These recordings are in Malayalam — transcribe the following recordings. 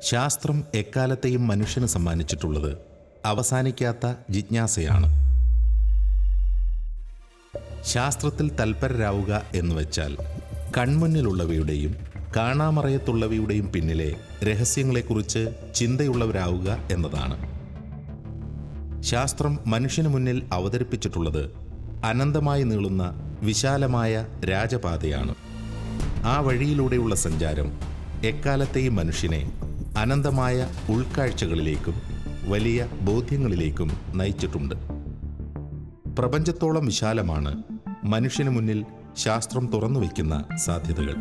ശാസ്ത്രം എക്കാലത്തെയും മനുഷ്യന് സമ്മാനിച്ചിട്ടുള്ളത് അവസാനിക്കാത്ത ജിജ്ഞാസയാണ്. ശാസ്ത്രത്തിൽ തൽപരരാവുക എന്നുവെച്ചാൽ കൺമുന്നിലുള്ളവയുടെയും കാണാമറയത്തുള്ളവയുടെയും പിന്നിലെ രഹസ്യങ്ങളെക്കുറിച്ച് ചിന്തയുള്ളവരാവുക എന്നതാണ്. ശാസ്ത്രം മനുഷ്യന് മുന്നിൽ അവതരിപ്പിച്ചിട്ടുള്ളത് അനന്തമായി നീളുന്ന വിശാലമായ രാജപാതയാണ്. ആ വഴിയിലൂടെയുള്ള സഞ്ചാരം എക്കാലത്തെയും മനുഷ്യനെ അനന്തമായ ഉൾക്കാഴ്ചകളിലേക്കും വലിയ ബോധ്യങ്ങളിലേക്കും നയിച്ചിട്ടുണ്ട്. പ്രപഞ്ചത്തോളം വിശാലമാണ് മനുഷ്യന് മുന്നിൽ ശാസ്ത്രം തുറന്നുവെക്കുന്ന സാധ്യതകൾ.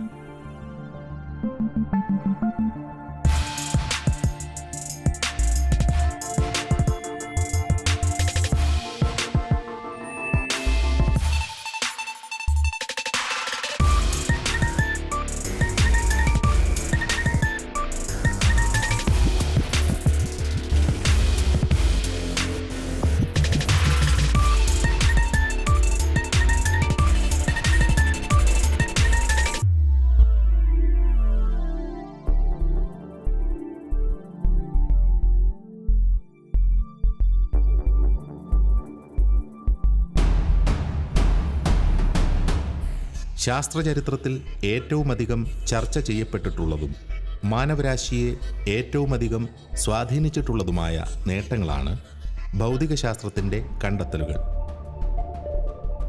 ശാസ്ത്രചരിത്രത്തിൽ ഏറ്റവുമധികം ചർച്ച ചെയ്യപ്പെട്ടിട്ടുള്ളതും മാനവരാശിയെ ഏറ്റവുമധികം സ്വാധീനിച്ചിട്ടുള്ളതുമായ നേട്ടങ്ങളാണ് ഭൗതികശാസ്ത്രത്തിൻ്റെ കണ്ടെത്തലുകൾ.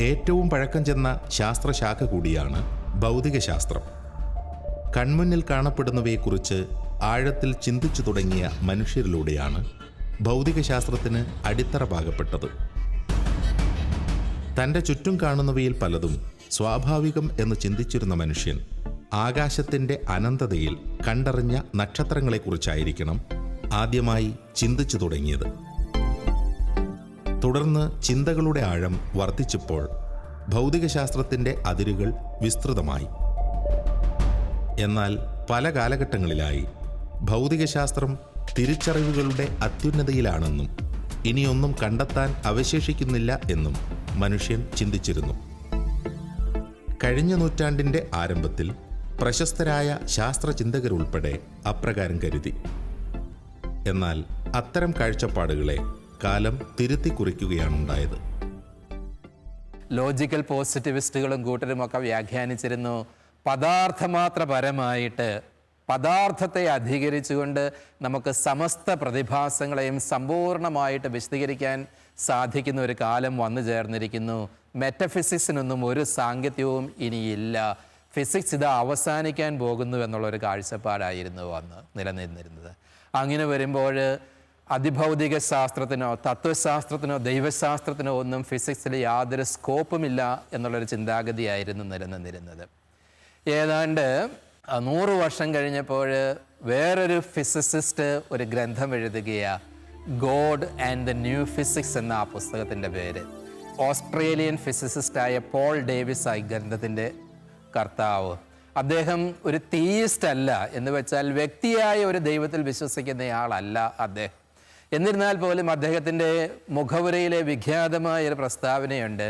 ഏറ്റവും പഴക്കം ചെന്ന ശാസ്ത്രശാഖ കൂടിയാണ് ഭൗതികശാസ്ത്രം. കൺമുന്നിൽ കാണപ്പെടുന്നവയെക്കുറിച്ച് ആഴത്തിൽ ചിന്തിച്ചു തുടങ്ങിയ മനുഷ്യരിലൂടെയാണ് ഭൗതികശാസ്ത്രത്തിന് അടിത്തറ പാകപ്പെട്ടത്. തൻ്റെ ചുറ്റും കാണുന്നവയിൽ പലതും സ്വാഭാവികം എന്ന് ചിന്തിച്ചിരുന്ന മനുഷ്യൻ ആകാശത്തിൻ്റെ അനന്തതയിൽ കണ്ടറിഞ്ഞ നക്ഷത്രങ്ങളെക്കുറിച്ചായിരിക്കണം ആദ്യമായി ചിന്തിച്ചു തുടങ്ങിയത്. തുടർന്ന് ചിന്തകളുടെ ആഴം വർദ്ധിച്ചപ്പോൾ ഭൗതികശാസ്ത്രത്തിൻ്റെ അതിരുകൾ വിസ്തൃതമായി. എന്നാൽ പല കാലഘട്ടങ്ങളിലായി ഭൗതികശാസ്ത്രം തിരിച്ചറിവുകളുടെ അത്യുന്നതിയിലാണെന്നും ഇനിയൊന്നും കണ്ടെത്താൻ അവശേഷിക്കുന്നില്ല എന്നും മനുഷ്യൻ ചിന്തിച്ചിരുന്നു. കഴിഞ്ഞ നൂറ്റാണ്ടിൻ്റെ ആരംഭത്തിൽ പ്രശസ്തരായ ശാസ്ത്രചിന്തകരുൾപ്പെടെ അപ്രകാരം കരുതി. എന്നാൽ അത്തരം കാഴ്ചപ്പാടുകളെ കാലം തിരുത്തി കുറിക്കുകയാണുണ്ടായത്. ലോജിക്കൽ പോസിറ്റിവിസ്റ്റുകളും കൂട്ടരുമൊക്കെ വ്യാഖ്യാനിച്ചിരുന്നു, പദാർത്ഥമാത്രപരമായിട്ട് പദാർത്ഥത്തെ അധികരിച്ചുകൊണ്ട് നമുക്ക് സമസ്ത പ്രതിഭാസങ്ങളെയും സമ്പൂർണമായിട്ട് വിശദീകരിക്കാൻ സാധിക്കുന്ന ഒരു കാലം വന്നു ചേർന്നിരിക്കുന്നു. മെറ്റഫിസിക്സിനൊന്നും ഒരു സാങ്കത്യവും ഇനിയില്ല, ഫിസിക്സ് ഇത് അവസാനിക്കാൻ പോകുന്നു എന്നുള്ളൊരു കാഴ്ചപ്പാടായിരുന്നു അന്ന് നിലനിന്നിരുന്നത്. അങ്ങനെ വരുമ്പോൾ അതിഭൗതിക ശാസ്ത്രത്തിനോ തത്വശാസ്ത്രത്തിനോ ദൈവശാസ്ത്രത്തിനോ ഒന്നും ഫിസിക്സിൽ യാതൊരു സ്കോപ്പുമില്ല എന്നുള്ളൊരു ചിന്താഗതിയായിരുന്നു നിലനിന്നിരുന്നത്. ഏതാണ്ട് 100 വർഷം കഴിഞ്ഞപ്പോൾ വേറൊരു ഫിസിസിസ്റ്റ് ഒരു ഗ്രന്ഥം എഴുതുകയാണ്, God and the new physics എന്ന ആ പുസ്തകത്തിൻ്റെ പേര്. ഓസ്ട്രേലിയൻ ഫിസിസിസ്റ്റായ പോൾ ഡേവിസ് ആയി ഗ്രന്ഥത്തിൻ്റെ കർത്താവ്. അദ്ദേഹം ഒരു തീയിസ്റ്റ് അല്ല, എന്ന് വെച്ചാൽ വ്യക്തിയായ ഒരു ദൈവത്തിൽ വിശ്വസിക്കുന്നയാളല്ല അദ്ദേഹം. എന്നിരുന്നാൽ പോലും അദ്ദേഹത്തിൻ്റെ മുഖവുരയിലെ വിഖ്യാതമായ ഒരു പ്രസ്താവനയുണ്ട്,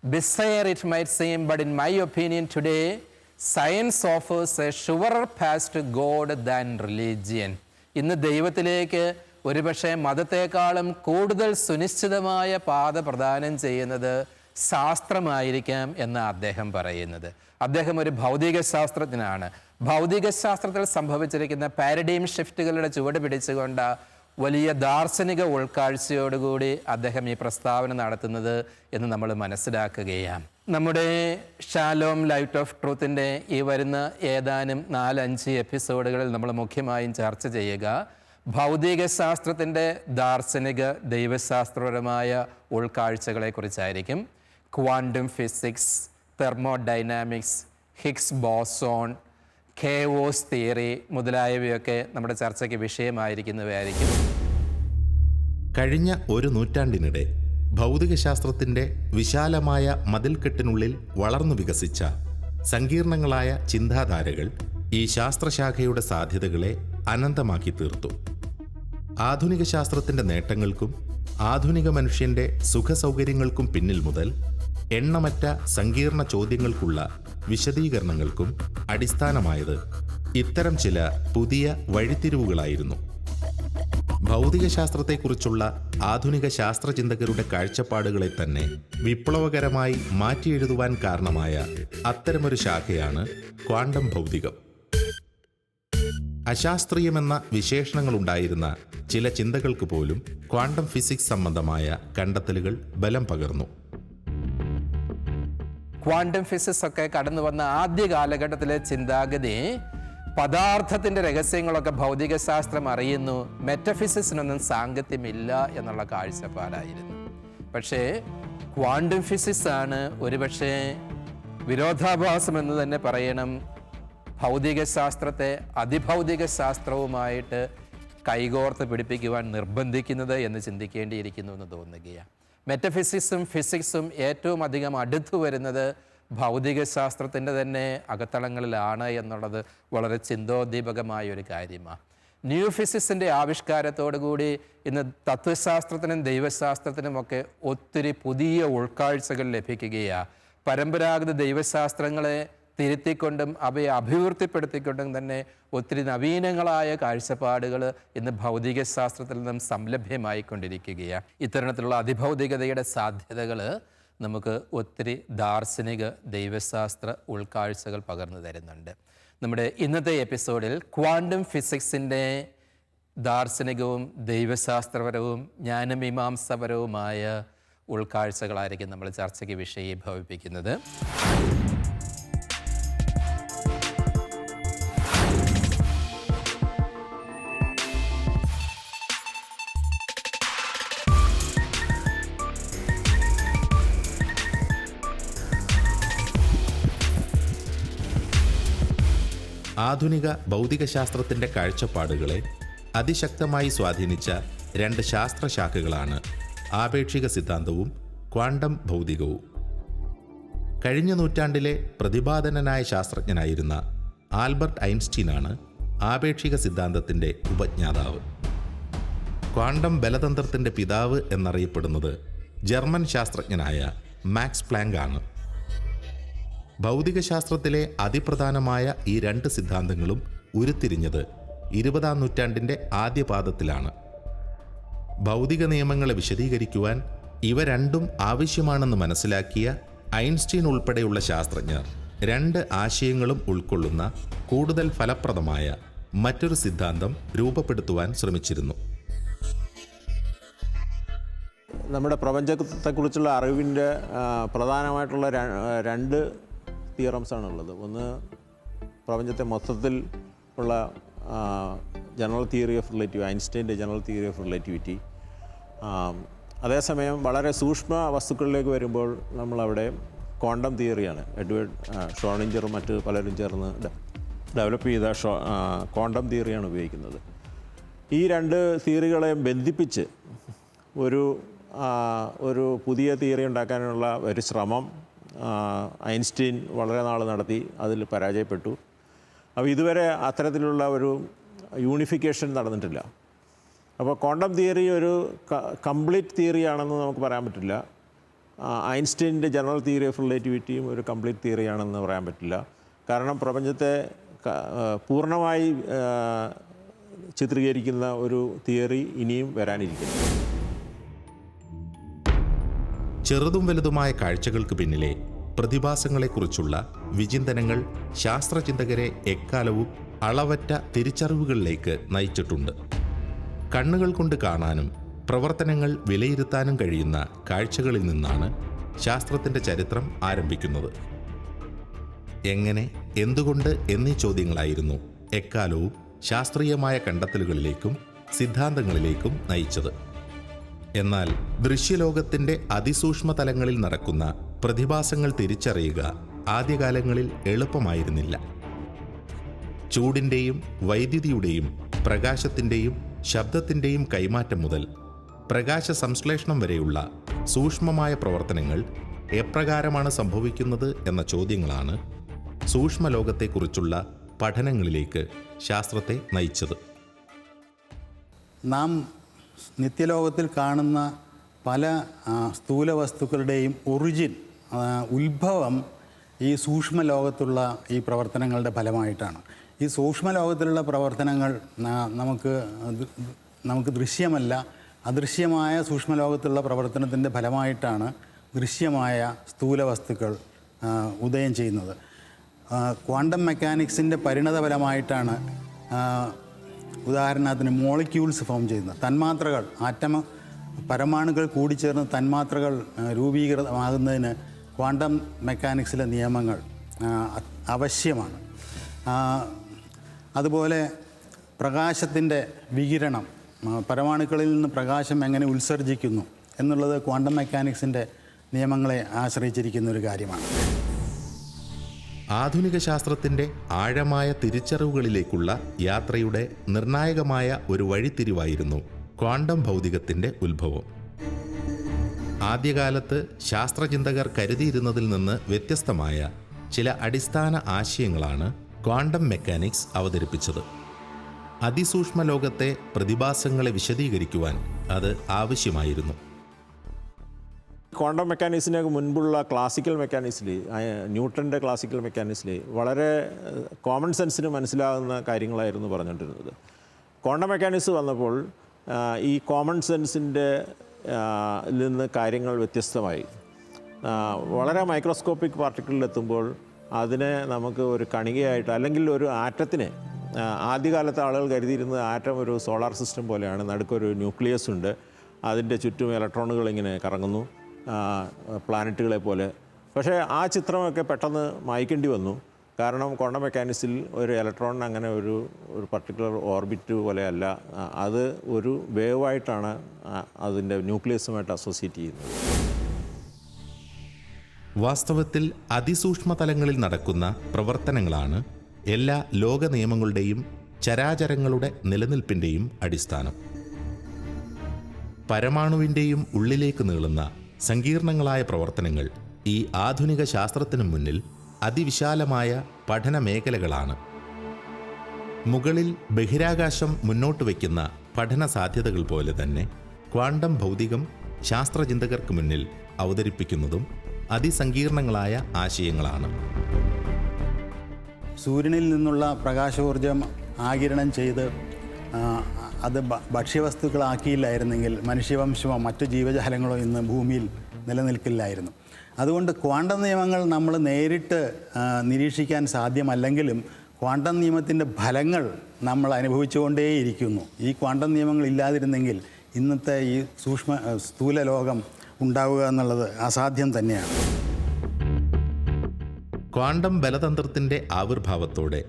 Bizarre it might seem, but in my opinion today, science offers a surer path to God than religion. ഇന്ന് ദൈവത്തിലേക്ക് ഒരുപക്ഷെ മതത്തെക്കാളും കൂടുതൽ സുനിശ്ചിതമായ പാത പ്രദാനം ചെയ്യുന്നത് ശാസ്ത്രമായിരിക്കാം എന്ന് അദ്ദേഹം പറയുന്നത്. അദ്ദേഹം ഒരു ഭൗതിക ശാസ്ത്രജ്ഞനാണ്. ഭൗതിക ശാസ്ത്രത്തിൽ സംഭവിച്ചിരിക്കുന്ന പാരഡൈം ഷിഫ്റ്റുകളുടെ ചുവട് പിടിച്ചുകൊണ്ട് വലിയ ദാർശനിക ഉൾക്കാഴ്ചയോടുകൂടി അദ്ദേഹം ഈ പ്രസ്താവന നടത്തുന്നത് എന്ന് നമ്മൾ മനസ്സിലാക്കുകയാണ്. നമ്മുടെ ഷാലോം ലൈറ്റ് ഓഫ് ട്രൂത്തിൻ്റെ ഈ വരുന്ന ഏതാനും 4-5 എപ്പിസോഡുകളിൽ നമ്മൾ മുഖ്യമായും ചർച്ച ചെയ്യുക ഭൗതിക ശാസ്ത്രത്തിൻ്റെ ദാർശനിക ദൈവശാസ്ത്രപരമായ ഉൾക്കാഴ്ചകളെക്കുറിച്ചായിരിക്കും. Quantum physics, thermodynamics, Higgs boson, chaos theory മുതലായവയൊക്കെ നമ്മുടെ ചർച്ചയ്ക്ക് വിഷയമായിരിക്കുന്നവയായിരിക്കും. കഴിഞ്ഞ ഒരു നൂറ്റാണ്ടിനിടെ ഭൗതികശാസ്ത്രത്തിൻ്റെ വിശാലമായ മതിൽക്കെട്ടിനുള്ളിൽ വളർന്നു വികസിച്ച സങ്കീർണങ്ങളായ ചിന്താധാരകൾ ഈ ശാസ്ത്രശാഖയുടെ സാധ്യതകളെ അനന്തമാക്കി തീർത്തു. ആധുനിക ശാസ്ത്രത്തിൻ്റെ നേട്ടങ്ങൾക്കും ആധുനിക മനുഷ്യൻ്റെ സുഖസൗകര്യങ്ങൾക്കും പിന്നിൽ മുതൽ എണ്ണമറ്റ സങ്കീർണ ചോദ്യങ്ങൾക്കുള്ള വിശദീകരണങ്ങൾക്കും അടിസ്ഥാനമായത് ഇത്തരം ചില പുതിയ വഴിത്തിരിവുകളായിരുന്നു. ഭൗതികശാസ്ത്രത്തെക്കുറിച്ചുള്ള ആധുനിക ശാസ്ത്രചിന്തകരുടെ കാഴ്ചപ്പാടുകളെ തന്നെ വിപ്ലവകരമായി മാറ്റിയെഴുതുവാൻ കാരണമായ അത്തരമൊരു ശാഖയാണ് ക്വാണ്ടം ഭൗതികം. അശാസ്ത്രീയമെന്ന വിശേഷണങ്ങളുണ്ടായിരുന്ന ചില ചിന്തകൾക്ക് പോലും ക്വാണ്ടം ഫിസിക്സ് സംബന്ധമായ കണ്ടെത്തലുകൾ ബലം പകർന്നു. ക്വാണ്ടം ഫിസിക്സ് ഒക്കെ കടന്നു വന്ന ആദ്യ കാലഘട്ടത്തിലെ ചിന്താഗതി പദാർത്ഥത്തിൻ്റെ രഹസ്യങ്ങളൊക്കെ ഭൗതികശാസ്ത്രം അറിയുന്നു, മെറ്റഫിസിക്സിനൊന്നും സാങ്കത്യമില്ല എന്നുള്ള കാഴ്ചപ്പാടായിരുന്നു. പക്ഷേ ക്വാണ്ടം ഫിസിക്സ് ആണ് ഒരുപക്ഷെ വിരോധാഭാസം എന്ന് തന്നെ പറയണം, ഭൗതികശാസ്ത്രത്തെ അതിഭൗതിക ശാസ്ത്രവുമായിട്ട് കൈകോർത്ത് പിടിപ്പിക്കുവാൻ നിർബന്ധിക്കുന്നത് എന്ന് ചിന്തിക്കേണ്ടിയിരിക്കുന്നു എന്ന് തോന്നുകയാണ്. മെറ്റഫിസിക്സും ഫിസിക്സും ഏറ്റവും അധികം അടുത്തു വരുന്നത് ഭൗതികശാസ്ത്രത്തിൻ്റെ തന്നെ അകത്തളങ്ങളിലാണ് എന്നുള്ളത് വളരെ ചിന്തോദ്ദീപകമായ ഒരു കാര്യമാണ്. ന്യൂ ഫിസിക്സിൻ്റെ ആവിഷ്കാരത്തോടുകൂടി ഇന്ന് തത്വശാസ്ത്രത്തിനും ദൈവശാസ്ത്രത്തിനുമൊക്കെ ഒത്തിരി പുതിയ ഉൾക്കാഴ്ചകൾ ലഭിക്കുകയാണ്. പരമ്പരാഗത ദൈവശാസ്ത്രങ്ങളെ തിരുത്തിക്കൊണ്ടും അവയെ അഭിവൃദ്ധിപ്പെടുത്തിക്കൊണ്ടും തന്നെ ഒത്തിരി നവീനങ്ങളായ കാഴ്ചപ്പാടുകൾ ഇന്ന് ഭൗതികശാസ്ത്രത്തിൽ നിന്നും സംലഭ്യമായിക്കൊണ്ടിരിക്കുകയാണ്. ഇത്തരണത്തിലുള്ള അതിഭൗതികതയുടെ സാധ്യതകൾ നമുക്ക് ഒത്തിരി ദാർശനിക ദൈവശാസ്ത്ര ഉൾക്കാഴ്ചകൾ പകർന്നു തരുന്നുണ്ട്. നമ്മുടെ ഇന്നത്തെ എപ്പിസോഡിൽ ക്വാണ്ടം ഫിസിക്സിൻ്റെ ദാർശനികവും ദൈവശാസ്ത്രപരവും ജ്ഞാനമീമാംസപരവുമായ ഉൾക്കാഴ്ചകളായിരിക്കും നമ്മൾ ചർച്ചയ്ക്ക് വിഷയീഭവിപ്പിക്കുന്നത്. ആധുനിക ഭൗതികശാസ്ത്രത്തിൻ്റെ കാഴ്ചപ്പാടുകളെ അതിശക്തമായി സ്വാധീനിച്ച രണ്ട് ശാസ്ത്രശാഖകളാണ് ആപേക്ഷിക സിദ്ധാന്തവും ക്വാണ്ടം ഭൗതികവും. കഴിഞ്ഞ നൂറ്റാണ്ടിലെ പ്രതിപാദനനായ ശാസ്ത്രജ്ഞനായിരുന്ന ആൽബർട്ട് ഐൻസ്റ്റീനാണ് ആപേക്ഷിക സിദ്ധാന്തത്തിൻ്റെ ഉപജ്ഞാതാവ്. ക്വാണ്ടം ബലതന്ത്രത്തിൻ്റെ പിതാവ് എന്നറിയപ്പെടുന്നത് ജർമ്മൻ ശാസ്ത്രജ്ഞനായ മാക്സ് പ്ലാങ്ക് ആണ്. ഭൗതികശാസ്ത്രത്തിലെ അതിപ്രധാനമായ ഈ രണ്ട് സിദ്ധാന്തങ്ങളും ഉരുത്തിരിഞ്ഞത് 20-ാം നൂറ്റാണ്ടിൻ്റെ ആദ്യപാദത്തിലാണ്. ഭൗതിക നിയമങ്ങളെ വിശദീകരിക്കുവാൻ ഇവ രണ്ടും ആവശ്യമാണെന്ന് മനസ്സിലാക്കിയ ഐൻസ്റ്റീൻ ഉൾപ്പെടെയുള്ള ശാസ്ത്രജ്ഞർ രണ്ട് ആശയങ്ങളും ഉൾക്കൊള്ളുന്ന കൂടുതൽ ഫലപ്രദമായ മറ്റൊരു സിദ്ധാന്തം രൂപപ്പെടുത്തുവാൻ ശ്രമിച്ചിരുന്നു. നമ്മുടെ പ്രപഞ്ചത്തെക്കുറിച്ചുള്ള അറിവിൻ്റെ പ്രധാനമായിട്ടുള്ള രണ്ട് തിയറംസാണുള്ളത്. ഒന്ന് പ്രപഞ്ചത്തെ മൊത്തത്തിൽ ഉള്ള ജനറൽ തിയറി ഓഫ് റിലേറ്റിവിറ്റി, ഐൻസ്റ്റൈൻ്റെ ജനറൽ തിയറി ഓഫ് റിലേറ്റിവിറ്റി. അതേസമയം വളരെ സൂക്ഷ്മ വസ്തുക്കളിലേക്ക് വരുമ്പോൾ നമ്മളവിടെ ക്വാണ്ടം തിയറിയാണ് എഡ്വേർഡ് ഷ്രോഡിഞ്ചറും മറ്റ് പലരും ചേർന്ന് ഡെവലപ്പ് ചെയ്ത ക്വാണ്ടം തിയറിയാണ് ഉപയോഗിക്കുന്നത്. ഈ രണ്ട് തിയറികളെ ബന്ധിപ്പിച്ച് ഒരു പുതിയ തിയറി ഉണ്ടാക്കാനുള്ള ഒരു ശ്രമം ഐൻസ്റ്റീൻ വളരെ നാൾ നടത്തി, അതിൽ പരാജയപ്പെട്ടു. അപ്പോൾ ഇതുവരെ അത്തരത്തിലുള്ള ഒരു യൂണിഫിക്കേഷൻ നടന്നിട്ടില്ല. അപ്പോൾ ക്വാണ്ടം തിയറി ഒരു കംപ്ലീറ്റ് തിയറിയാണെന്ന് നമുക്ക് പറയാൻ പറ്റില്ല. ഐൻസ്റ്റീൻ്റെ ജനറൽ തിയറി ഓഫ് റിലേറ്റിവിറ്റിയും ഒരു കംപ്ലീറ്റ് തിയറിയാണെന്ന് പറയാൻ പറ്റില്ല. കാരണം പ്രപഞ്ചത്തെ പൂർണ്ണമായി ചിത്രീകരിക്കുന്ന ഒരു തിയറി ഇനിയും വരാനിരിക്കുന്നു. ചെറുതും വലുതുമായ കാഴ്ചകൾക്ക് പിന്നിലെ പ്രതിഭാസങ്ങളെക്കുറിച്ചുള്ള വിചിന്തനങ്ങൾ ശാസ്ത്രചിന്തകരെ എക്കാലവും അളവറ്റ തിരിച്ചറിവുകളിലേക്ക് നയിച്ചിട്ടുണ്ട്. കണ്ണുകൾ കൊണ്ട് കാണാനും പ്രവർത്തനങ്ങൾ വിലയിരുത്താനും കഴിയുന്ന കാഴ്ചകളിൽ നിന്നാണ് ശാസ്ത്രത്തിൻ്റെ ചരിത്രം ആരംഭിക്കുന്നത്. എങ്ങനെ, എന്തുകൊണ്ട് എന്നീ ചോദ്യങ്ങളായിരുന്നു എക്കാലവും ശാസ്ത്രീയമായ കണ്ടെത്തലുകളിലേക്കും സിദ്ധാന്തങ്ങളിലേക്കും നയിച്ചത്. എന്നാൽ ദൃശ്യലോകത്തിൻ്റെ അതിസൂക്ഷ്മ തലങ്ങളിൽ നടക്കുന്ന പ്രതിഭാസങ്ങൾ തിരിച്ചറിയുക ആദ്യകാലങ്ങളിൽ എളുപ്പമായിരുന്നില്ല. ചൂടിൻ്റെയും വൈദ്യുതിയുടെയും പ്രകാശത്തിൻ്റെയും ശബ്ദത്തിൻ്റെയും കൈമാറ്റം മുതൽ പ്രകാശ സംശ്ലേഷണം വരെയുള്ള സൂക്ഷ്മമായ പ്രവർത്തനങ്ങൾ എപ്രകാരമാണ് സംഭവിക്കുന്നത് എന്ന ചോദ്യങ്ങളാണ് സൂക്ഷ്മലോകത്തെക്കുറിച്ചുള്ള പഠനങ്ങളിലേക്ക് ശാസ്ത്രത്തെ നയിച്ചത്. നാം നിത്യലോകത്തിൽ കാണുന്ന പല സ്ഥൂല വസ്തുക്കളുടെയും ഉത്ഭവം ഈ സൂക്ഷ്മ ലോകത്തുള്ള ഈ പ്രവർത്തനങ്ങളുടെ ഫലമായിട്ടാണ്. ഈ സൂക്ഷ്മലോകത്തിലുള്ള പ്രവർത്തനങ്ങൾ നമുക്ക് ദൃശ്യമല്ല, അദൃശ്യമായ സൂക്ഷ്മലോകത്തിലുള്ള പ്രവർത്തനത്തിൻ്റെ ഫലമായിട്ടാണ് ദൃശ്യമായ സ്ഥൂല വസ്തുക്കൾ ഉദയം ചെയ്യുന്നത്. ക്വാണ്ടം മെക്കാനിക്സിൻ്റെ പരിണതഫലമായിട്ടാണ് ഉദാഹരണത്തിന് മോളിക്യൂൾസ് ഫോം ചെയ്യുന്നത്. തന്മാത്രകൾ, പരമാണുകൾ കൂടിച്ചേർന്ന് തന്മാത്രകൾ രൂപീകൃതമാകുന്നതിന് ക്വാണ്ടം മെക്കാനിക്സിലെ നിയമങ്ങൾ ആവശ്യമാണ്. അതുപോലെ പ്രകാശത്തിൻ്റെ വികിരണം, പരമാണുക്കളിൽ നിന്ന് പ്രകാശം എങ്ങനെ ഉത്സർജിക്കുന്നു എന്നുള്ളത് ക്വാണ്ടം മെക്കാനിക്സിൻ്റെ നിയമങ്ങളെ ആശ്രയിച്ചിരിക്കുന്ന ഒരു കാര്യമാണ്. ആധുനിക ശാസ്ത്രത്തിൻ്റെ ആഴമായ തിരിച്ചറിവുകളിലേക്കുള്ള യാത്രയുടെ നിർണായകമായ ഒരു വഴിത്തിരിവായിരുന്നു ക്വാണ്ടം ഭൗതികത്തിൻ്റെ ഉത്ഭവം. ആദ്യകാലത്ത് ശാസ്ത്രചിന്തകർ കരുതിയിരുന്നതിൽ നിന്ന് വ്യത്യസ്തമായ ചില അടിസ്ഥാന ആശയങ്ങളാണ് ക്വാണ്ടം മെക്കാനിക്സ് അവതരിപ്പിച്ചത്. അതിസൂക്ഷ്മ ലോകത്തെ പ്രതിഭാസങ്ങളെ വിശദീകരിക്കുവാൻ അത് ആവശ്യമായിരുന്നു. ക്വാണ്ടം മെക്കാനിക്സിന് മുൻപുള്ള ക്ലാസിക്കൽ മെക്കാനിക്സിൽ, ന്യൂട്ടൻ്റെ ക്ലാസിക്കൽ മെക്കാനിക്സിൽ വളരെ കോമൺ സെൻസിന് മനസ്സിലാകുന്ന കാര്യങ്ങളായിരുന്നു പറഞ്ഞുകൊണ്ടിരുന്നത്. ക്വാണ്ടം മെക്കാനിക്സ് വന്നപ്പോൾ ഈ കോമൺ സെൻസിൻ്റെ നിന്ന് കാര്യങ്ങൾ വ്യത്യസ്തമായി. വളരെ മൈക്രോസ്കോപ്പിക് പാർട്ടിക്കിളിലെത്തുമ്പോൾ അതിനെ നമുക്ക് ഒരു കണികയായിട്ട്, അല്ലെങ്കിൽ ഒരു ആറ്റത്തിനെ, ആദ്യകാലത്തെ ആളുകൾ കരുതിയിരുന്നത് ആറ്റം ഒരു സോളാർ സിസ്റ്റം പോലെയാണ്. നടുക്കൊരു ന്യൂക്ലിയസ് ഉണ്ട്, അതിൻ്റെ ചുറ്റും ഇലക്ട്രോണുകൾ ഇങ്ങനെ കറങ്ങുന്നു, പ്ലാനറ്റുകളെ പോലെ. പക്ഷേ ആ ചിത്രമൊക്കെ പെട്ടെന്ന് മായ്ക്കേണ്ടി വന്നു. കാരണം ക്വാണ്ടം മെക്കാനിക്സിൽ ഒരു ഇലക്ട്രോൺ അങ്ങനെ ഒരു പർട്ടിക്കുലർ ഓർബിറ്റ് പോലെയല്ല, അത് ഒരു വേവായിട്ടാണ് അതിൻ്റെ ന്യൂക്ലിയസുമായിട്ട് അസോസിയേറ്റ് ചെയ്യുന്നത്. വാസ്തവത്തിൽ അതിസൂക്ഷ്മ തലങ്ങളിൽ നടക്കുന്ന പ്രവർത്തനങ്ങളാണ് എല്ലാ ലോക നിയമങ്ങളുടെയും ചരാചരങ്ങളുടെ നിലനിൽപ്പിൻ്റെയും അടിസ്ഥാനം. പരമാണുവിൻ്റെയും ഉള്ളിലേക്ക് നീളുന്ന സങ്കീർണങ്ങളായ പ്രവർത്തനങ്ങൾ ഈ ആധുനിക ശാസ്ത്രത്തിനു മുന്നിൽ അതിവിശാലമായ പഠന മേഖലകളാണ്. മുകളിൽ ബഹിരാകാശം മുന്നോട്ട് വയ്ക്കുന്ന പഠന സാധ്യതകൾ പോലെ തന്നെ ക്വാണ്ടം ഭൗതികം ശാസ്ത്രചിന്തകർക്ക് മുന്നിൽ അവതരിപ്പിക്കുന്നതും അതിസങ്കീർണങ്ങളായ ആശയങ്ങളാണ്. സൂര്യനിൽ നിന്നുള്ള പ്രകാശോർജം ആഗിരണം ചെയ്ത് അത് ഭക്ഷ്യവസ്തുക്കളാക്കിയില്ലായിരുന്നെങ്കിൽ മനുഷ്യവംശമോ മറ്റു ജീവജാലങ്ങളോ ഇന്ന് ഭൂമിയിൽ നിലനിൽക്കില്ലായിരുന്നു. അതുകൊണ്ട് ക്വാണ്ടം നിയമങ്ങൾ നമ്മൾ നേരിട്ട് നിരീക്ഷിക്കാൻ സാധ്യമല്ലെങ്കിലും ക്വാണ്ടം നിയമത്തിൻ്റെ ഫലങ്ങൾ നമ്മൾ അനുഭവിച്ചുകൊണ്ടേയിരിക്കുന്നു. ഈ ക്വാണ്ടം നിയമങ്ങൾ ഇല്ലാതിരുന്നെങ്കിൽ ഇന്നത്തെ ഈ സ്ഥൂല ലോകം ഉണ്ടാവുക എന്നുള്ളത് അസാധ്യം തന്നെയാണ്. ക്വാണ്ടം ബലതന്ത്രത്തിൻ്റെ ആവിർഭാവത്തോടെ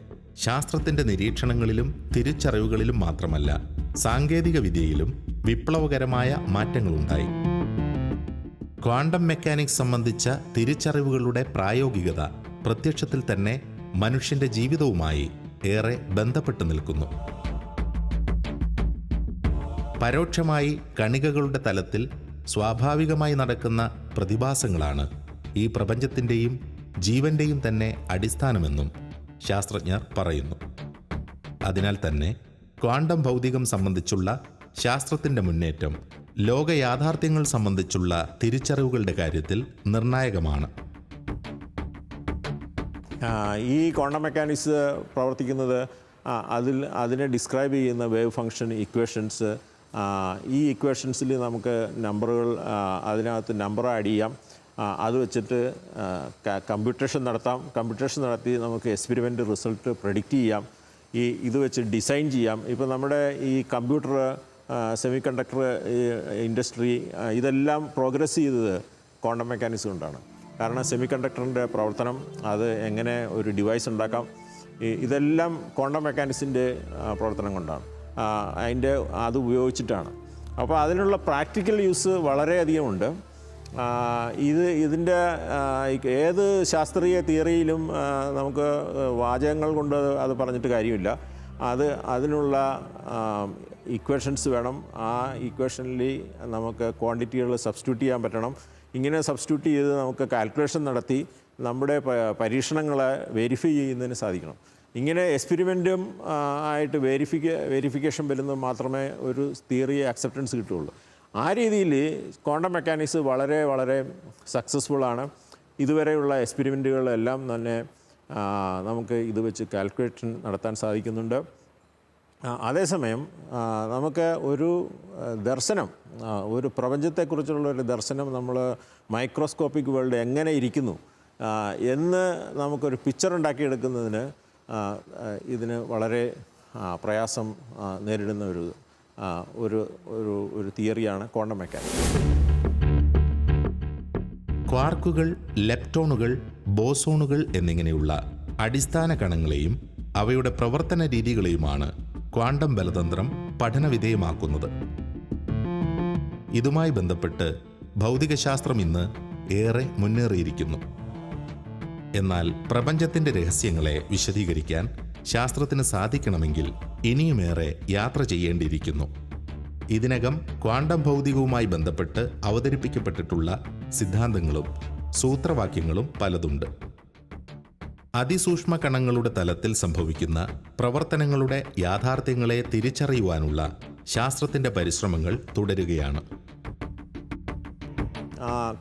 ശാസ്ത്രത്തിൻ്റെ നിരീക്ഷണങ്ങളിലും തിരിച്ചറിവുകളിലും മാത്രമല്ല, സാങ്കേതിക വിദ്യയിലും വിപ്ലവകരമായ മാറ്റങ്ങളുണ്ടായി. ക്വാണ്ടം മെക്കാനിക്സ് സംബന്ധിച്ച തിരിച്ചറിവുകളുടെ പ്രായോഗികത പ്രത്യക്ഷത്തിൽ തന്നെ മനുഷ്യൻ്റെ ജീവിതവുമായി ഏറെ ബന്ധപ്പെട്ട് നിൽക്കുന്നു. പരോക്ഷമായി കണികകളുടെ തലത്തിൽ സ്വാഭാവികമായി നടക്കുന്ന പ്രതിഭാസങ്ങളാണ് ഈ പ്രപഞ്ചത്തിൻ്റെയും ജീവൻ്റെയും തന്നെ അടിസ്ഥാനമെന്നും ശാസ്ത്രജ്ഞർ പറയുന്നു. അതിനാൽ തന്നെ ക്വാണ്ടം ഭൗതികം സംബന്ധിച്ചുള്ള ശാസ്ത്രത്തിൻ്റെ മുന്നേറ്റം ലോക യാഥാർത്ഥ്യങ്ങൾ സംബന്ധിച്ചുള്ള തിരിച്ചറിവുകളുടെ കാര്യത്തിൽ നിർണായകമാണ്. ഈ ക്വാണ്ടം മെക്കാനിക്സ് പ്രവർത്തിക്കുന്നത് അതിനെ ഡിസ്ക്രൈബ് ചെയ്യുന്ന വേവ് ഫംഗ്ഷൻ ഇക്വേഷൻസ്, ഈ ഇക്വേഷൻസിൽ നമുക്ക് നമ്പറുകൾ, അതിനകത്ത് നമ്പർ ആഡ് ചെയ്യാം, അത് വെച്ചിട്ട് കമ്പ്യൂട്ടേഷൻ നടത്തി നമുക്ക് എക്സ്പെരിമെൻ്റ് റിസൾട്ട് പ്രെഡിക്റ്റ് ചെയ്യാം, ഇത് വെച്ച് ഡിസൈൻ ചെയ്യാം. ഇപ്പോൾ നമ്മുടെ ഈ കമ്പ്യൂട്ടർ, സെമി കണ്ടക്ടർ ഇൻഡസ്ട്രി, ഇതെല്ലാം പ്രോഗ്രസ് ചെയ്തത് ക്വാണ്ടം മെക്കാനിക്സ് കൊണ്ടാണ്. കാരണം സെമി കണ്ടക്ടറിൻ്റെ പ്രവർത്തനം, അത് എങ്ങനെ ഒരു ഡിവൈസ് ഉണ്ടാക്കാം, ഇതെല്ലാം ക്വാണ്ടം മെക്കാനിക്സിൻ്റെ പ്രവർത്തനം കൊണ്ടാണ്, അത് ഉപയോഗിച്ചിട്ടാണ്. അപ്പോൾ അതിനുള്ള പ്രാക്ടിക്കൽ യൂസ് വളരെയധികം ഉണ്ട്. ഇതിൻ്റെ ഏത് ശാസ്ത്രീയ തിയറിയിലും നമുക്ക് വാചകങ്ങൾ കൊണ്ട് അത് പറഞ്ഞിട്ട് കാര്യമില്ല. അതിനുള്ള ഇക്വേഷൻസ് വേണം. ആ ഇക്വേഷനിൽ നമുക്ക് ക്വാണ്ടിറ്റികൾ സബ്സ്റ്റിറ്റ്യൂട്ട് ചെയ്യാൻ പറ്റണം. ഇങ്ങനെ സബ്സ്റ്റിറ്റ്യൂട്ട് ചെയ്ത് നമുക്ക് കാൽക്കുലേഷൻ നടത്തി നമ്മുടെ പരീക്ഷണങ്ങളെ വെരിഫൈ ചെയ്യുന്നതിന് സാധിക്കണം. ഇങ്ങനെ എക്സ്പെരിമെൻറ്റും ആയിട്ട് വെരിഫിക്കേഷൻ വരുന്നത് മാത്രമേ ഒരു തിയറി അക്സെപ്റ്റൻസ് കിട്ടുകയുള്ളൂ. ആ രീതിയിൽ ക്വാണ്ടം മെക്കാനിക്സ് വളരെ വളരെ സക്സസ്ഫുള്ളാണ്. ഇതുവരെയുള്ള എക്സ്പെരിമെൻറ്റുകളെല്ലാം തന്നെ നമുക്ക് ഇത് വെച്ച് കാൽക്കുലേഷൻ നടത്താൻ സാധിക്കുന്നുണ്ട്. അതേസമയം നമുക്ക് ഒരു ദർശനം, ഒരു പ്രപഞ്ചത്തെക്കുറിച്ചുള്ള ഒരു ദർശനം നമ്മൾ മൈക്രോസ്കോപ്പിക് വേൾഡ് എങ്ങനെ ഇരിക്കുന്നു എന്ന് നമുക്കൊരു പിക്ചർ ഉണ്ടാക്കിയെടുക്കുന്നതിന് ഇതിന് വളരെ പ്രയാസം നേരിടുന്ന ഒരു തിയറിയാണ് ക്വാണ്ടം മെക്കാനിക്സ്. ക്വാർക്കുകൾ, ലെപ്റ്റോണുകൾ, ബോസോണുകൾ എന്നിങ്ങനെയുള്ള അടിസ്ഥാന കണങ്ങളെയും അവയുടെ പ്രവർത്തന രീതികളെയുമാണ് ക്വാണ്ടം ബലതന്ത്രം പഠനവിധേയമാക്കുന്നത്. ഇതുമായി ബന്ധപ്പെട്ട് ഭൗതികശാസ്ത്രം ഇന്ന് ഏറെ മുന്നേറിയിരിക്കുന്നു. എന്നാൽ പ്രപഞ്ചത്തിന്റെ രഹസ്യങ്ങളെ വിശദീകരിക്കാൻ ശാസ്ത്രത്തിന് സാധിക്കണമെങ്കിൽ ഇനിയുമേറെ യാത്ര ചെയ്യേണ്ടിയിരിക്കുന്നു. ഇതിനകം ക്വാണ്ടം ഭൗതികവുമായി ബന്ധപ്പെട്ട് അവതരിപ്പിക്കപ്പെട്ടിട്ടുള്ള സിദ്ധാന്തങ്ങളും സൂത്രവാക്യങ്ങളും പലതുണ്ട്. അതിസൂക്ഷ്മ കണങ്ങളുടെ തലത്തിൽ സംഭവിക്കുന്ന പ്രവർത്തനങ്ങളുടെ യാഥാർത്ഥ്യങ്ങളെ തിരിച്ചറിയുവാനുള്ള ശാസ്ത്രത്തിന്റെ പരിശ്രമങ്ങൾ തുടരുകയാണ്.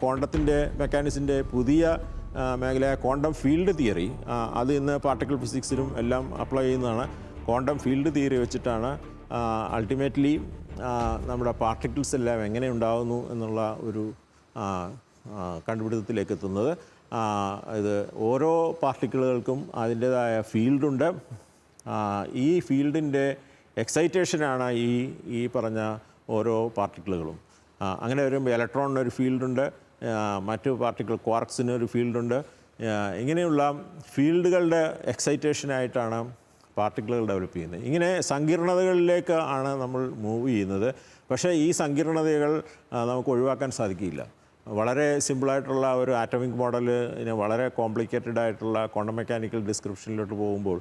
ക്വാണ്ടത്തിൻ്റെ മെക്കാനിക്സിൻ്റെ പുതിയ മേഖലയായ ക്വാണ്ടം ഫീൽഡ് തിയറി, അത് ഇന്ന് പാർട്ടിക്കിൾ ഫിസിക്സിലും എല്ലാം അപ്ലൈ ചെയ്യുന്നതാണ്. ക്വാണ്ടം ഫീൽഡ് തിയറി വെച്ചിട്ടാണ് അൾട്ടിമേറ്റ്ലി നമ്മുടെ പാർട്ടിക്കിൾസ് എല്ലാം എങ്ങനെ ഉണ്ടാകുന്നു എന്നുള്ള ഒരു കണ്ടുപിടുത്തത്തിലേക്ക് എത്തുന്നത്. ഇത് ഓരോ പാർട്ടിക്കിളുകൾക്കും അതിൻ്റേതായ ഫീൽഡുണ്ട്. ഈ ഫീൽഡിൻ്റെ എക്സൈറ്റേഷനാണ് ഈ പറഞ്ഞ ഓരോ പാർട്ടിക്കിളുകളും. അങ്ങനെ വരുമ്പോൾ ഇലക്ട്രോണിനൊരു ഫീൽഡുണ്ട്, മറ്റു പാർട്ടിക്കിൾ ക്വാർക്സിന് ഒരു ഫീൽഡുണ്ട്. ഇങ്ങനെയുള്ള ഫീൽഡുകളുടെ എക്സൈറ്റേഷനായിട്ടാണ് പാർട്ടിക്കിളുകൾ ഡെവലപ്പ് ചെയ്യുന്നത്. ഇങ്ങനെ സങ്കീർണതകളിലേക്ക് ആണ് നമ്മൾ മൂവ് ചെയ്യുന്നത്. പക്ഷേ ഈ സങ്കീർണതകൾ നമുക്ക് ഒഴിവാക്കാൻ സാധിക്കില്ല. വളരെ സിമ്പിളായിട്ടുള്ള ഒരു ആറ്റമിക് മോഡൽ വളരെ കോംപ്ലിക്കേറ്റഡ് ആയിട്ടുള്ള ക്വാണ്ടം മെക്കാനിക്കൽ ഡിസ്ക്രിപ്ഷനിലോട്ട് പോകുമ്പോൾ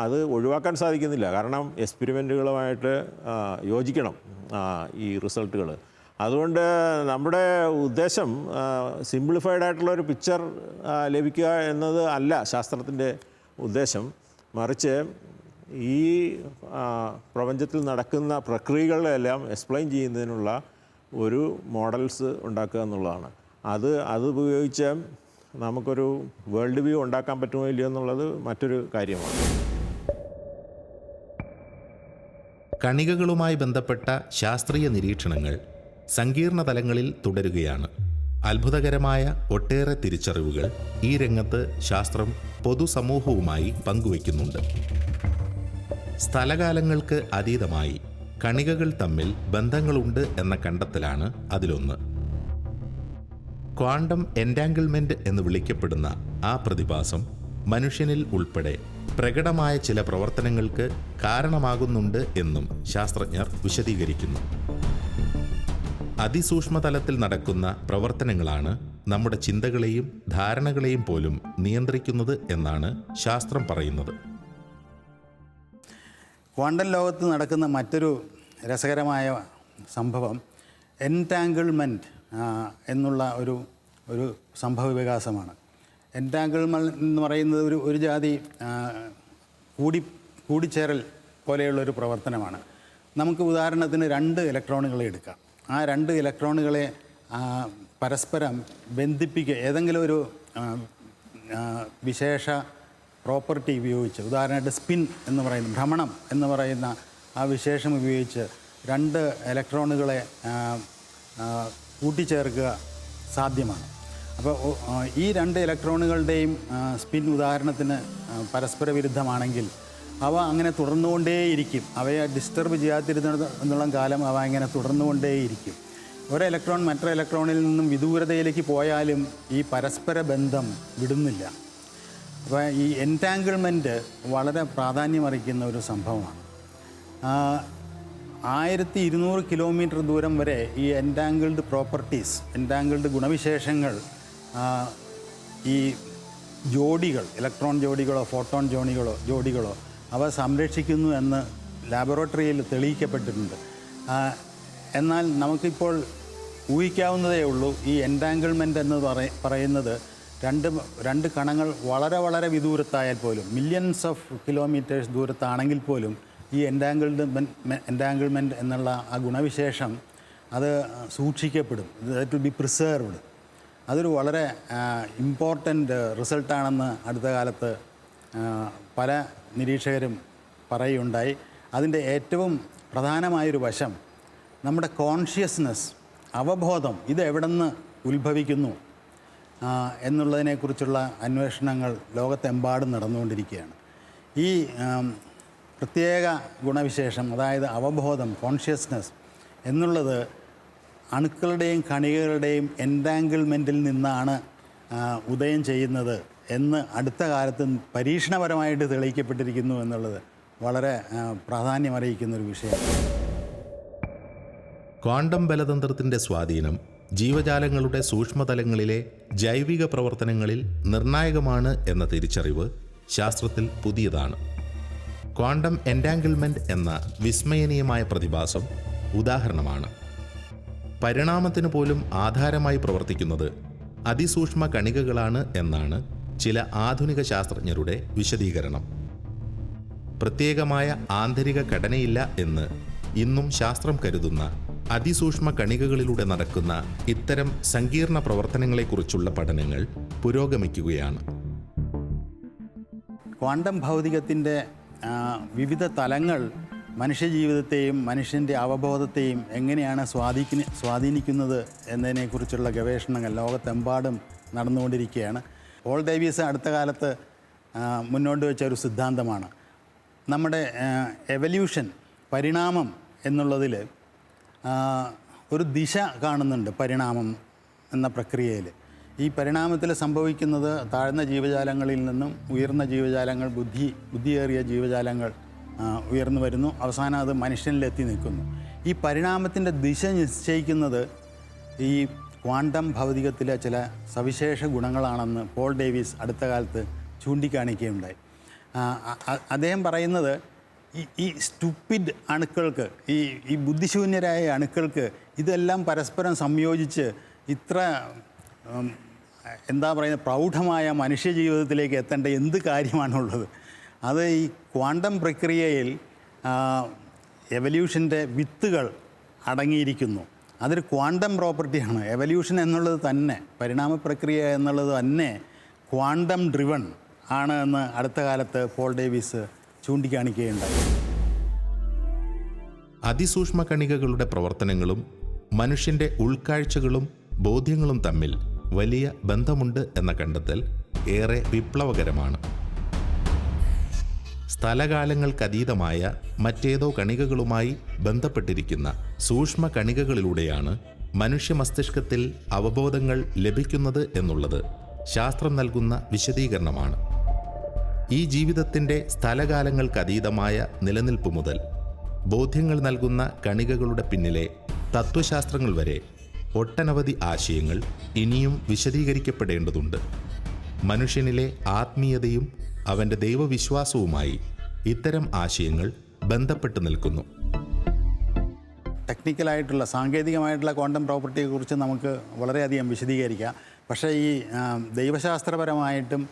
അത് ഒഴിവാക്കാൻ സാധിക്കുന്നില്ല. കാരണം എക്സ്പെരിമെൻറ്റുകളുമായിട്ട് യോജിക്കണം ഈ റിസൾട്ടുകൾ. അതുകൊണ്ട് നമ്മുടെ ഉദ്ദേശം സിംപ്ലിഫൈഡ് ആയിട്ടുള്ള ഒരു പിക്ചർ ലഭിക്കുക എന്നത് അല്ല ശാസ്ത്രത്തിൻ്റെ ഉദ്ദേശം. മറിച്ച് ഈ പ്രപഞ്ചത്തിൽ നടക്കുന്ന പ്രക്രിയകളെല്ലാം എക്സ്പ്ലെയിൻ ചെയ്യുന്നതിനുള്ള ഒരു മോഡൽസ് ഉണ്ടാക്കുക എന്നുള്ളതാണ്. അത് ഉപയോഗിച്ച് നമുക്കൊരു വേൾഡ് വ്യൂ ഉണ്ടാക്കാൻ പറ്റുമോ ഇല്ലയോ എന്നുള്ളത് മറ്റൊരു കാര്യമാണ്. കണികകളുമായി ബന്ധപ്പെട്ട ശാസ്ത്രീയ നിരീക്ഷണങ്ങൾ സങ്കീർണ തലങ്ങളിൽ തുടരുകയാണ്. അത്ഭുതകരമായ ഒട്ടേറെ തിരിച്ചറിവുകൾ ഈ രംഗത്ത് ശാസ്ത്രം പൊതുസമൂഹവുമായി പങ്കുവയ്ക്കുന്നുണ്ട്. സ്ഥലകാലങ്ങൾക്ക് അതീതമായി കണികകൾ തമ്മിൽ ബന്ധങ്ങളുണ്ട് എന്ന കണ്ടെത്തലാണ് അതിലൊന്ന്. ക്വാണ്ടം എൻറ്റാങ്കിൾമെന്റ് എന്ന് വിളിക്കപ്പെടുന്ന ആ പ്രതിഭാസം മനുഷ്യനിൽ ഉൾപ്പെടെ പ്രകടമായ ചില പ്രവർത്തനങ്ങൾക്ക് കാരണമാകുന്നുണ്ട് എന്നും ശാസ്ത്രജ്ഞർ വിശദീകരിക്കുന്നു. അതിസൂക്ഷ്മതലത്തിൽ നടക്കുന്ന പ്രവർത്തനങ്ങളാണ് നമ്മുടെ ചിന്തകളെയും ധാരണകളെയും പോലും നിയന്ത്രിക്കുന്നത് എന്നാണ് ശാസ്ത്രം പറയുന്നത്. ക്വാണ്ടം ലോകത്ത് നടക്കുന്ന മറ്റൊരു രസകരമായ സംഭവം എൻറ്റാങ്കിൾമെൻറ്റ് എന്നുള്ള ഒരു സംഭവ വികാസമാണ്. എൻറ്റാങ്കിൾമെൻറ്റ് എന്ന് പറയുന്നത് ഒരു ജാതി കൂടിച്ചേരൽ പോലെയുള്ളൊരു പ്രവർത്തനമാണ്. നമുക്ക് ഉദാഹരണത്തിന് 2 ഇലക്ട്രോണുകളെ എടുക്കാം. ആ 2 ഇലക്ട്രോണുകളെ പരസ്പരം ബന്ധിപ്പിക്കുക ഏതെങ്കിലും ഒരു വിശേഷ പ്രോപ്പർട്ടി ഉപയോഗിച്ച്, ഉദാഹരണമായിട്ട് സ്പിൻ എന്ന് പറയുന്ന ഭ്രമണം എന്ന് പറയുന്ന ആ വിശേഷം ഉപയോഗിച്ച് 2 ഇലക്ട്രോണുകളെ കൂട്ടിച്ചേർക്കുക സാധ്യമാണ്. അപ്പോൾ ഈ 2 ഇലക്ട്രോണുകളുടെയും സ്പിൻ ഉദാഹരണത്തിന് പരസ്പര വിരുദ്ധമാണെങ്കിൽ അവ അങ്ങനെ തുടർന്നുകൊണ്ടേയിരിക്കും. അവയെ ഡിസ്റ്റർബ് ചെയ്യാതിരുന്നിടത്തോളം കാലം അവ ഇങ്ങനെ തുടർന്നുകൊണ്ടേയിരിക്കും. ഒരു ഇലക്ട്രോൺ മറ്റൊരു ഇലക്ട്രോണിൽ നിന്നും വിദൂരതയിലേക്ക് പോയാലും ഈ പരസ്പര ബന്ധം വിടുന്നില്ല. അപ്പോൾ ഈ എൻറ്റാങ്കിൾമെൻറ്റ് വളരെ പ്രാധാന്യമറിയിക്കുന്ന ഒരു സംഭവമാണ്. 1200 കിലോമീറ്റർ ദൂരം വരെ ഈ എൻറ്റാങ്കിൾഡ് പ്രോപ്പർട്ടീസ്, എൻറ്റാങ്കിൾഡ് ഗുണവിശേഷങ്ങൾ ഈ ജോഡികൾ, ഇലക്ട്രോൺ ജോഡികളോ ഫോട്ടോൺ ജോഡികളോ അവ സംരക്ഷിക്കുന്നു എന്ന് ലാബോറട്ടറിയിൽ തെളിയിക്കപ്പെട്ടിട്ടുണ്ട്. എന്നാൽ നമുക്കിപ്പോൾ ഊഹിക്കാവുന്നതേ ഉള്ളൂ ഈ എൻറ്റാങ്കിൾമെൻ്റ് എന്ന് പറയുന്നത് രണ്ട് കണങ്ങൾ വളരെ വളരെ വിദൂരത്തായാൽ പോലും, മില്യൺസ് ഓഫ് കിലോമീറ്റേഴ്സ് ദൂരത്താണെങ്കിൽ പോലും ഈ എൻറ്റാങ്കിൾമെൻറ്റ് എന്നുള്ള ആ ഗുണവിശേഷം അത് സൂക്ഷിക്കപ്പെടും. That will be preserved. അതൊരു വളരെ ഇമ്പോർട്ടൻ്റ് റിസൾട്ടാണെന്ന് അടുത്ത കാലത്ത് പല നിരീക്ഷകരും പറയുകയുണ്ടായി. അതിൻ്റെ ഏറ്റവും പ്രധാനമായൊരു വശം നമ്മുടെ കോൺഷ്യസ്നെസ്, അവബോധം, ഇത് എവിടെ നിന്ന് ഉത്ഭവിക്കുന്നു എന്നുള്ളതിനെക്കുറിച്ചുള്ള അന്വേഷണങ്ങൾ ലോകത്തെമ്പാടും നടന്നുകൊണ്ടിരിക്കുകയാണ്. ഈ പ്രത്യേക ഗുണവിശേഷം, അതായത് അവബോധം, കോൺഷ്യസ്നെസ് എന്നുള്ളത് അണുക്കളുടെയും കണികകളുടെയും എൻറ്റാങ്കിൾമെൻറ്റിൽ നിന്നാണ് ഉദയം ചെയ്യുന്നത് എന്ന് അടുത്ത കാലത്ത് പരീക്ഷണപരമായിട്ട് തെളിയിക്കപ്പെട്ടിരിക്കുന്നു എന്നുള്ളത് വളരെ പ്രാധാന്യമറിയിക്കുന്നൊരു വിഷയമാണ്. ക്വാണ്ടം ബലതന്ത്രത്തിൻ്റെ സ്വാധീനം ജീവജാലങ്ങളുടെ സൂക്ഷ്മതലങ്ങളിലെ ജൈവിക പ്രവർത്തനങ്ങളിൽ നിർണായകമാണ് എന്ന തിരിച്ചറിവ് ശാസ്ത്രത്തിൽ പുതിയതാണ്. ക്വാണ്ടം എൻറ്റാങ്കിൾമെൻറ്റ് എന്ന വിസ്മയനീയമായ പ്രതിഭാസം ഉദാഹരണമാണ്. പരിണാമത്തിന് പോലും ആധാരമായി പ്രവർത്തിക്കുന്നത് അതിസൂക്ഷ്മ കണികകളാണ് എന്നാണ് ചില ആധുനിക ശാസ്ത്രജ്ഞരുടെ വിശദീകരണം. പ്രത്യേകമായ ആന്തരിക ഘടനയില്ല എന്ന് ഇന്നും ശാസ്ത്രം കരുതുന്ന അതിസൂക്ഷ്മ കണികകളിലൂടെ നടക്കുന്ന ഇത്തരം സങ്കീർണ പ്രവർത്തനങ്ങളെക്കുറിച്ചുള്ള പഠനങ്ങൾ പുരോഗമിക്കുകയാണ്. ക്വാണ്ടം ഭൗതികത്തിൻ്റെ വിവിധ തലങ്ങൾ മനുഷ്യജീവിതത്തെയും മനുഷ്യൻ്റെ അവബോധത്തെയും എങ്ങനെയാണ് സ്വാധീനിക്കുന്നത് എന്നതിനെക്കുറിച്ചുള്ള ഗവേഷണങ്ങൾ ലോകത്തെമ്പാടും നടന്നുകൊണ്ടിരിക്കുകയാണ്. പോൾ ഡേവിസ് അടുത്ത കാലത്ത് മുന്നോട്ട് വെച്ച ഒരു സിദ്ധാന്തമാണ് നമ്മുടെ എവല്യൂഷൻ, പരിണാമം എന്നുള്ളതിൽ ഒരു ദിശ കാണുന്നുണ്ട്. പരിണാമം എന്ന പ്രക്രിയയിൽ ഈ പരിണാമത്തിൽ സംഭവിക്കുന്നത് താഴ്ന്ന ജീവജാലങ്ങളിൽ നിന്നും ഉയർന്ന ജീവജാലങ്ങൾ, ബുദ്ധിയേറിയ ജീവജാലങ്ങൾ ഉയർന്നു വരുന്നു. അവസാനം അത് മനുഷ്യനിലെത്തി നിൽക്കുന്നു. ഈ പരിണാമത്തിൻ്റെ ദിശ നിശ്ചയിക്കുന്നത് ഈ ക്വാണ്ടം ഭൗതികത്തിലെ ചില സവിശേഷ ഗുണങ്ങളാണെന്ന് പോൾ ഡേവിസ് അടുത്ത കാലത്ത് ചൂണ്ടിക്കാണിക്കുകയുണ്ടായി. അദ്ദേഹം പറയുന്നത് ഈ സ്റ്റുപ്പിഡ് അണുക്കൾക്ക്, ഈ ബുദ്ധിശൂന്യരായ അണുക്കൾക്ക് ഇതെല്ലാം പരസ്പരം സംയോജിച്ച് ഇത്ര എന്താ പറയുന്നത് പ്രൗഢമായ മനുഷ്യജീവിതത്തിലേക്ക് എത്തേണ്ട എന്ത് കാര്യമാണുള്ളത്? അത് ഈ ക്വാണ്ടം പ്രക്രിയയിൽ എവല്യൂഷൻ്റെ വിത്തുകൾ അടങ്ങിയിരിക്കുന്നു. അതൊരു ക്വാണ്ടം പ്രോപ്പർട്ടിയാണ്. എവല്യൂഷൻ എന്നുള്ളത് തന്നെ, പരിണാമ പ്രക്രിയ എന്നുള്ളത് തന്നെ ക്വാണ്ടം ഡ്രിവൺ ആണ് എന്ന് അടുത്ത കാലത്ത് പോൾ ഡേവിസ് ചൂണ്ടിക്കാണിക്കുകയുണ്ടായി. അതിസൂക്ഷ്മ കണികകളുടെ പ്രവർത്തനങ്ങളും മനുഷ്യൻ്റെ ഉൾക്കാഴ്ചകളും ബോധ്യങ്ങളും തമ്മിൽ വലിയ ബന്ധമുണ്ട് എന്ന കണ്ടെത്തൽ ഏറെ വിപ്ലവകരമാണ്. സ്ഥലകാലങ്ങൾക്കതീതമായ മറ്റേതോ കണികകളുമായി ബന്ധപ്പെട്ടിരിക്കുന്ന സൂക്ഷ്മ കണികകളിലൂടെയാണ് മനുഷ്യ മസ്തിഷ്കത്തിൽ അവബോധങ്ങൾ ലഭിക്കുന്നത് എന്നുള്ളത് ശാസ്ത്രം നൽകുന്ന വിശദീകരണമാണ്. ഈ ജീവിതത്തിൻ്റെ സ്ഥലകാലങ്ങൾക്കതീതമായ നിലനിൽപ്പ് മുതൽ ബോധ്യങ്ങൾ നൽകുന്ന കണികകളുടെ പിന്നിലെ തത്വശാസ്ത്രങ്ങൾ വരെ ഒട്ടനവധി ആശയങ്ങൾ ഇനിയും വിശദീകരിക്കപ്പെടേണ്ടതുണ്ട്. മനുഷ്യനിലെ ആത്മീയതയും അവൻ്റെ ദൈവവിശ്വാസവുമായി ഇത്തരം ആശയങ്ങൾ ബന്ധപ്പെട്ട് നിൽക്കുന്നു. ടെക്നിക്കലായിട്ടുള്ള, സാങ്കേതികമായിട്ടുള്ള ക്വാണ്ടം പ്രോപ്പർട്ടിയെക്കുറിച്ച് നമുക്ക് വളരെയധികം വിശദീകരിക്കാം. പക്ഷേ ഈ ദൈവശാസ്ത്രപരമായിട്ടും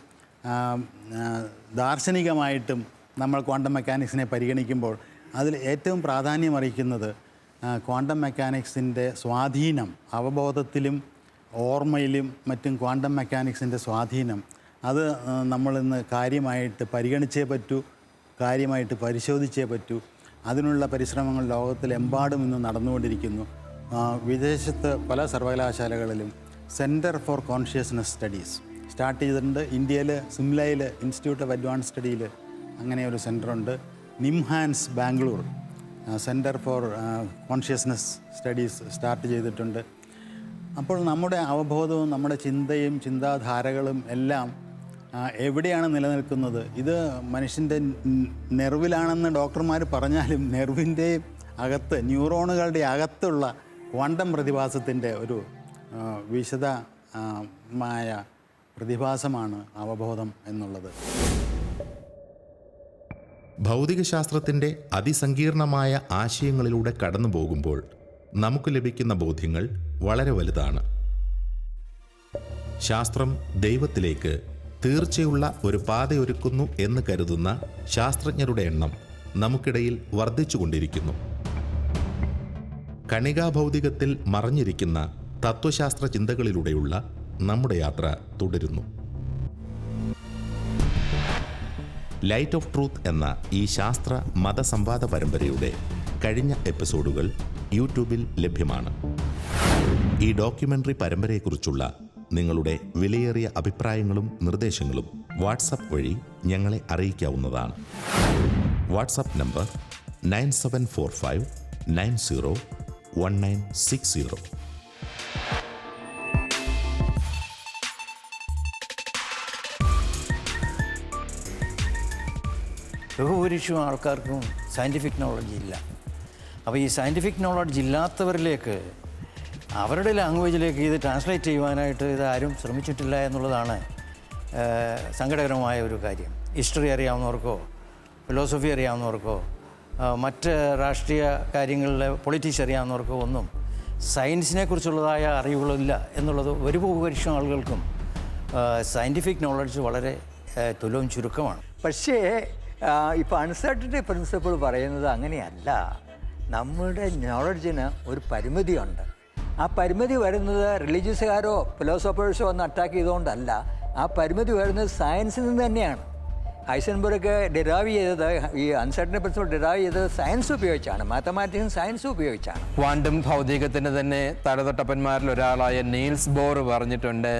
ദാർശനികമായിട്ടും നമ്മൾ ക്വാണ്ടം മെക്കാനിക്സിനെ പരിഗണിക്കുമ്പോൾ അതിൽ ഏറ്റവും പ്രാധാന്യമറിയിക്കുന്നത് ക്വാണ്ടം മെക്കാനിക്സിൻ്റെ സ്വാധീനം, അവബോധത്തിലും ഓർമ്മയിലും മറ്റും ക്വാണ്ടം മെക്കാനിക്സിൻ്റെ സ്വാധീനം അത് നമ്മളിന്ന് കാര്യമായിട്ട് പരിഗണിച്ചേ പറ്റൂ, കാര്യമായിട്ട് പരിശോധിച്ചേ പറ്റൂ. അതിനുള്ള പരിശ്രമങ്ങൾ ലോകത്തിലെമ്പാടും ഇന്ന് നടന്നുകൊണ്ടിരിക്കുന്നു. വിദേശത്ത് പല സർവകലാശാലകളിലും centre for consciousness studies start ചെയ്തിട്ടുണ്ട്. ഇന്ത്യയിൽ സിംലയിൽ ഇൻസ്റ്റിറ്റ്യൂട്ട് ഓഫ് അഡ്വാൻസ് സ്റ്റഡിയിൽ അങ്ങനെ ഒരു സെൻറ്ററുണ്ട്. NIMHANS Bangalore centre for consciousness studies start ചെയ്തിട്ടുണ്ട്. അപ്പോൾ നമ്മുടെ അവബോധവും നമ്മുടെ ചിന്തയും ചിന്താധാരകളും എല്ലാം എവിടെയാണ് നിലനിൽക്കുന്നത്? ഇത് മനുഷ്യൻ്റെ നെർവിലാണെന്ന് ഡോക്ടർമാർ പറഞ്ഞാലും നെർവിൻ്റെ അകത്ത്, ന്യൂറോണുകളുടെ അകത്തുള്ള ക്വാണ്ടം പ്രതിഭാസത്തിൻ്റെ ഒരു വിശദമായ പ്രതിഭാസമാണ് അവബോധം എന്നുള്ളത്. ഭൗതികശാസ്ത്രത്തിൻ്റെ അതിസങ്കീർണമായ ആശയങ്ങളിലൂടെ കടന്നു പോകുമ്പോൾ നമുക്ക് ലഭിക്കുന്ന ബോധ്യങ്ങൾ വളരെ വലുതാണ്. ശാസ്ത്രം ദൈവത്തിലേക്ക് തീർച്ചയുള്ള ഒരു പാതയൊരുക്കുന്നു എന്ന് കരുതുന്ന ശാസ്ത്രജ്ഞരുടെ എണ്ണം നമുക്കിടയിൽ വർദ്ധിച്ചുകൊണ്ടിരിക്കുന്നു. കണികാഭൗതികത്തിൽ മറഞ്ഞിരിക്കുന്ന തത്വശാസ്ത്ര ചിന്തകളിലൂടെയുള്ള നമ്മുടെ യാത്ര തുടരുന്നു. ലൈറ്റ് ഓഫ് ട്രൂത്ത് എന്ന ഈ ശാസ്ത്ര മതസംവാദ പരമ്പരയുടെ കഴിഞ്ഞ എപ്പിസോഡുകൾ യൂട്യൂബിൽ ലഭ്യമാണ്. ഈ ഡോക്യുമെൻ്ററി പരമ്പരയെക്കുറിച്ചുള്ള നിങ്ങളുടെ വിലയേറിയ അഭിപ്രായങ്ങളും നിർദ്ദേശങ്ങളും വാട്സപ്പ് വഴി ഞങ്ങളെ അറിയിക്കാവുന്നതാണ്. WhatsApp number 9745901960. ബഹുഭൂരിപക്ഷം ആൾക്കാർക്കും സയൻറ്റിഫിക് നോളജ് ഇല്ല. അപ്പോൾ ഈ സയൻറ്റിഫിക് നോളജ് ഇല്ലാത്തവരിലേക്ക്, അവരുടെ ലാംഗ്വേജിലേക്ക് ഇത് ട്രാൻസ്ലേറ്റ് ചെയ്യുവാനായിട്ട് ഇതാരും ശ്രമിച്ചിട്ടില്ല എന്നുള്ളതാണ് സങ്കടകരമായ ഒരു കാര്യം. ഹിസ്റ്ററി അറിയാവുന്നവർക്കോ ഫിലോസഫി അറിയാവുന്നവർക്കോ മറ്റ് രാഷ്ട്രീയ കാര്യങ്ങളിലെ പൊളിറ്റിക്സ് അറിയാവുന്നവർക്കോ ഒന്നും സയൻസിനെ കുറിച്ചുള്ളതായ അറിവുകളില്ല എന്നുള്ളത് ഒരു ഭൂരിപക്ഷം ആളുകൾക്കും സയൻറ്റിഫിക് നോളജ് വളരെ തുലവും ചുരുക്കമാണ്. പക്ഷേ ഇപ്പോൾ അൺസർട്ടനിറ്റി പ്രിൻസിപ്പിൾ പറയുന്നത് അങ്ങനെയല്ല. നമ്മുടെ നോളജിന് ഒരു പരിമിതിയുണ്ട്. ആ പരിമിതി വരുന്നത് റിലീജിയസുകാരോ ഫിലോസഫേഴ്സോ ഒന്ന് അറ്റാക്ക് ചെയ്തുകൊണ്ടല്ല. ആ പരിമിതി വരുന്നത് സയൻസിൽ നിന്ന് തന്നെയാണ്. ഹൈസൻബർഗ് ഡിറൈവ് ചെയ്തത്, ഈ അൺസർട്ടനിറ്റി പ്രിൻസിപ്പിൾ ഡിറൈവ് ചെയ്തത് സയൻസ് ഉപയോഗിച്ചാണ്, മാത്തമാറ്റിക്സും സയൻസും ഉപയോഗിച്ചാണ്. ക്വാണ്ടം ഭൗതികത്തിന് തന്നെ തലതൊട്ടപ്പന്മാരിൽ ഒരാളായ നീൽസ് ബോർ പറഞ്ഞിട്ടുണ്ട്,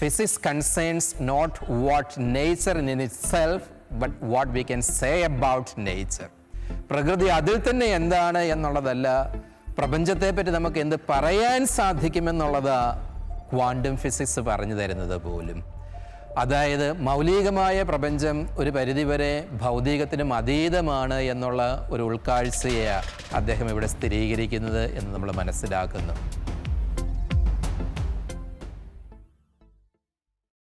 physics concerns not what nature in itself but what we can say about nature. പ്രകൃതി അതിൽ തന്നെ എന്താണ് എന്നുള്ളതല്ല, പ്രപഞ്ചത്തെപ്പറ്റി നമുക്ക് എന്ത് പറയാൻ സാധിക്കുമെന്നുള്ളതാ ക്വാണ്ടം ഫിസിക്സ് പറഞ്ഞു തരുന്നത് പോലും. അതായത് മൗലികമായ പ്രപഞ്ചം ഒരു പരിധിവരെ ഭൗതികത്തിനും അതീതമാണ് എന്നുള്ള ഒരു ഉൾക്കാഴ്ചയെ അദ്ദേഹം ഇവിടെ സ്ഥിരീകരിക്കുന്നത് എന്ന് നമ്മൾ മനസ്സിലാക്കുന്നു.